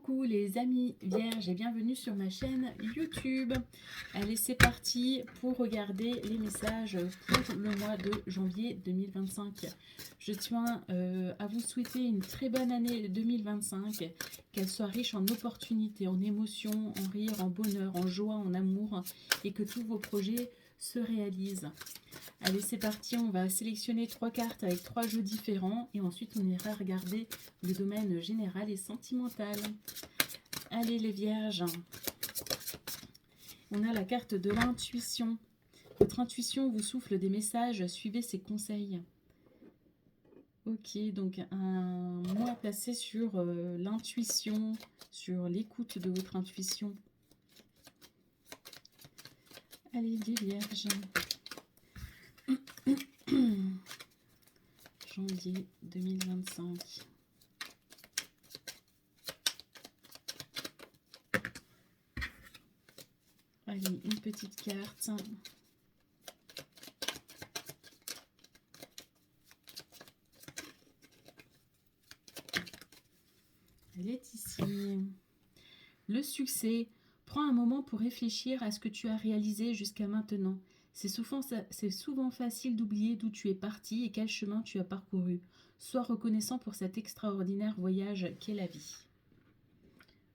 Coucou les amis vierges et bienvenue sur ma chaîne YouTube. Allez, c'est parti pour regarder les messages pour le mois de janvier 2025. Je tiens à vous souhaiter une très bonne année 2025, qu'elle soit riche en opportunités, en émotions, en rire, en bonheur, en joie, en amour et que tous vos projets se réalisent. Allez, c'est parti, on va sélectionner 3 cartes avec 3 jeux différents et ensuite on ira regarder le domaine général et sentimental. Allez les vierges, on a la carte de l'intuition. Votre intuition vous souffle des messages, suivez ses conseils. Ok, donc un mois placé sur l'intuition, sur l'écoute de votre intuition. Allez les vierges. Janvier 2025. Allez, une petite carte. Elle est ici. Le succès. Prends un moment pour réfléchir à ce que tu as réalisé jusqu'à maintenant. C'est souvent facile d'oublier d'où tu es parti et quel chemin tu as parcouru. Sois reconnaissant pour cet extraordinaire voyage qu'est la vie.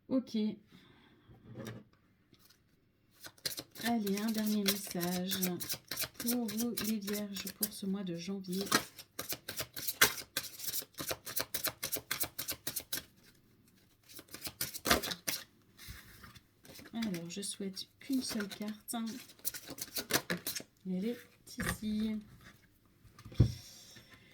Ok. Allez, un dernier message pour vous les vierges pour ce mois de janvier. Alors, je souhaite qu'une seule carte. Et elle est ici.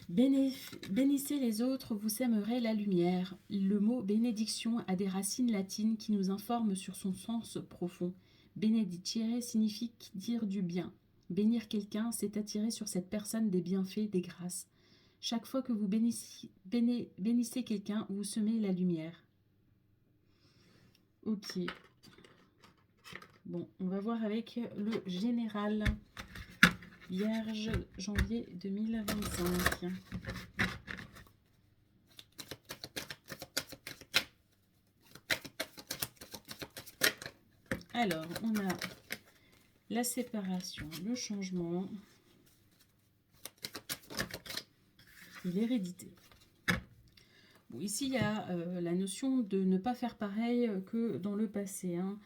Bénissez les autres, vous sèmerez la lumière. Le mot bénédiction a des racines latines qui nous informent sur son sens profond. Benedicere signifie dire du bien. Bénir quelqu'un, c'est attirer sur cette personne des bienfaits, des grâces. Chaque fois que vous bénissez quelqu'un, vous semez la lumière. Ok. Bon, on va voir avec le général. Vierge, janvier 2025. Alors, on a la séparation, le changement et l'hérédité. Bon, ici, il y a la notion de ne pas faire pareil que dans le passé, hein.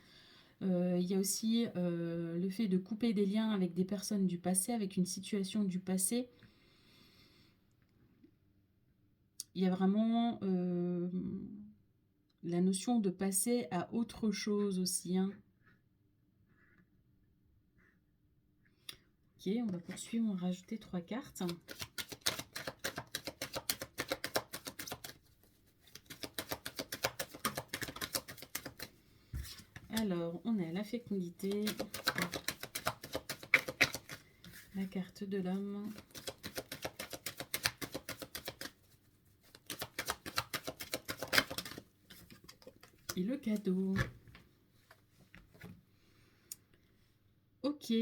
Il y a aussi le fait de couper des liens avec des personnes du passé, avec une situation du passé. Il y a vraiment la notion de passer à autre chose aussi, hein. Ok, on va poursuivre, on va rajouter 3 cartes. Alors, on a la fécondité, la carte de l'homme, et le cadeau. Ok.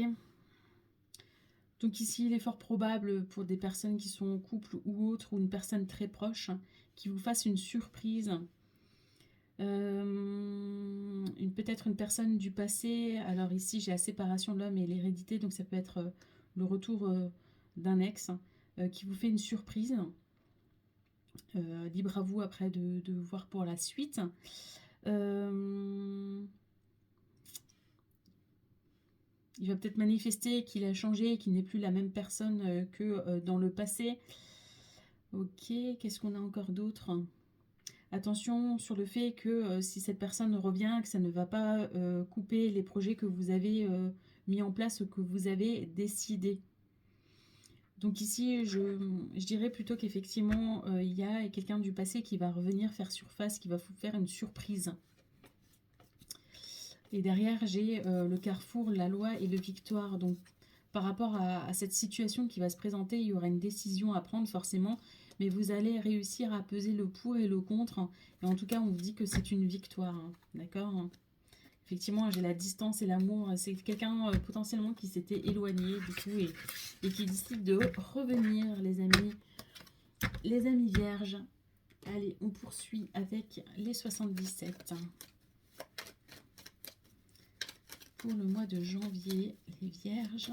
Donc ici, il est fort probable pour des personnes qui sont en couple ou autre, ou une personne très proche, qui vous fasse une surprise. Peut-être une personne du passé. Alors ici, j'ai la séparation de l'homme et l'hérédité, donc ça peut être le retour d'un ex qui vous fait une surprise. Libre à vous après de voir pour la suite. Il va peut-être manifester qu'il a changé, qu'il n'est plus la même personne que dans le passé. Ok, qu'est-ce qu'on a encore d'autre ? Attention sur le fait que si cette personne revient, que ça ne va pas couper les projets que vous avez mis en place ou que vous avez décidé. Donc ici, je dirais plutôt qu'effectivement, il y a quelqu'un du passé qui va revenir faire surface, qui va vous faire une surprise. Et derrière, j'ai le carrefour, la loi et le victoire. Donc par rapport à cette situation qui va se présenter, il y aura une décision à prendre forcément. Mais vous allez réussir à peser le pour et le contre. Et en tout cas, on vous dit que c'est une victoire. Hein, d'accord ? Effectivement, j'ai la distance et l'amour. C'est quelqu'un potentiellement qui s'était éloigné du coup et qui décide de revenir, les amis. Les amis vierges. Allez, on poursuit avec les 77. Pour le mois de janvier, les vierges.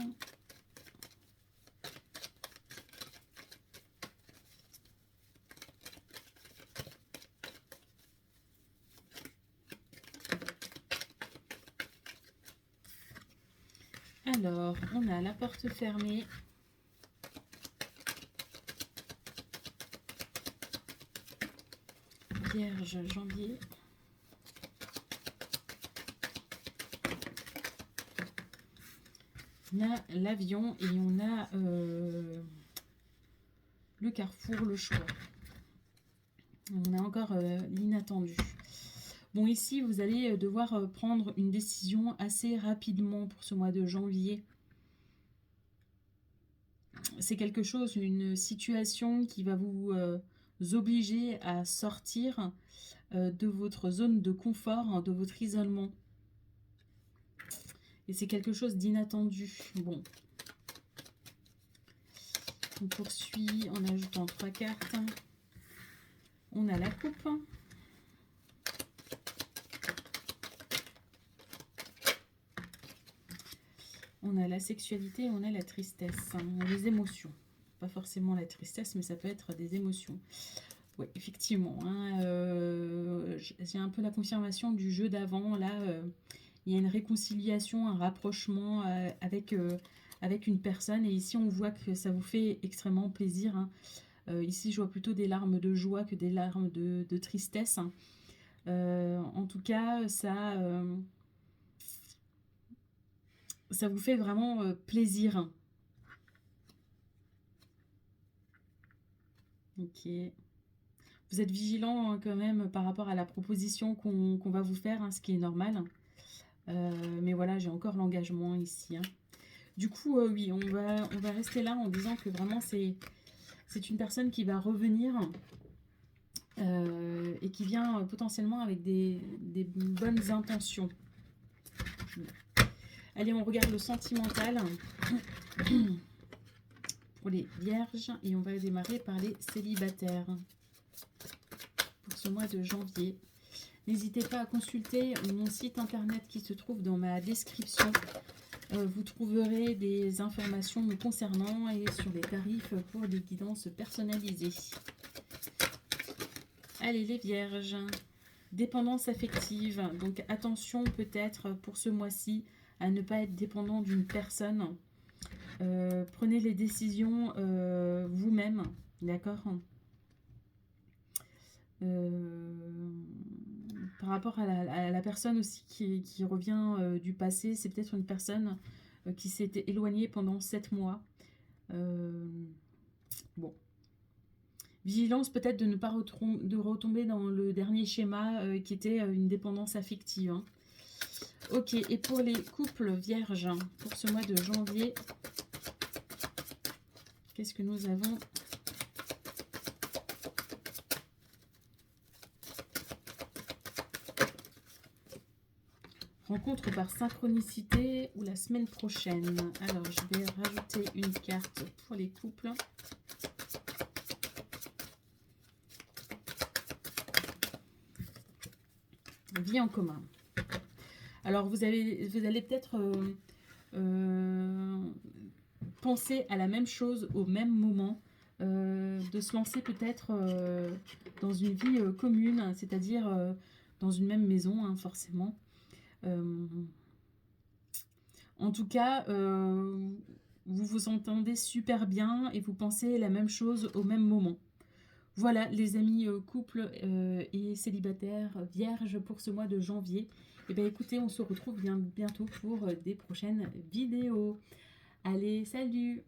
Alors, on a la porte fermée. Vierge, janvier. On a l'avion et on a le carrefour, le choix. On a encore l'inattendu. Bon, ici, vous allez devoir prendre une décision assez rapidement pour ce mois de janvier. C'est quelque chose, une situation qui va vous obliger à sortir de votre zone de confort, de votre isolement. Et c'est quelque chose d'inattendu. Bon. On poursuit en ajoutant 3 cartes. On a la coupe. On a la sexualité, on a la tristesse, on a les émotions. Pas forcément la tristesse, mais ça peut être des émotions. Oui, effectivement. J'ai un peu la confirmation du jeu d'avant. Là, il y a une réconciliation, un rapprochement avec une personne. Et ici, on voit que ça vous fait extrêmement plaisir. Ici, je vois plutôt des larmes de joie que des larmes de tristesse. En tout cas, ça vous fait vraiment plaisir. Ok. Vous êtes vigilant hein, quand même par rapport à la proposition qu'on va vous faire, hein, ce qui est normal. Mais voilà, j'ai encore l'engagement ici. Hein. Du coup, oui, on va rester là en disant que vraiment c'est une personne qui va revenir et qui vient potentiellement avec des bonnes intentions. Allez, on regarde le sentimental pour les vierges et on va démarrer par les célibataires pour ce mois de janvier. N'hésitez pas à consulter mon site internet qui se trouve dans ma description. Vous trouverez des informations me concernant et sur les tarifs pour des guidances personnalisées. Allez les vierges, dépendance affective. Donc attention peut-être pour ce mois-ci à ne pas être dépendant d'une personne. Prenez les décisions vous-même, d'accord ? Par rapport à la personne aussi qui revient du passé, c'est peut-être une personne qui s'était éloignée pendant 7 mois. Bon. Vigilance peut-être de ne pas retomber dans le dernier schéma qui était une dépendance affective. Hein. Ok, et pour les couples vierges, pour ce mois de janvier, qu'est-ce que nous avons ? Rencontre par synchronicité ou la semaine prochaine. Alors, je vais rajouter une carte pour les couples. Vie en commun. Alors, vous allez peut-être penser à la même chose au même moment, de se lancer peut-être dans une vie commune, c'est-à-dire dans une même maison, hein, forcément. En tout cas, vous vous entendez super bien et vous pensez la même chose au même moment. Voilà les amis couples et célibataires vierges pour ce mois de janvier. Et bien écoutez, on se retrouve bientôt pour des prochaines vidéos. Allez, salut!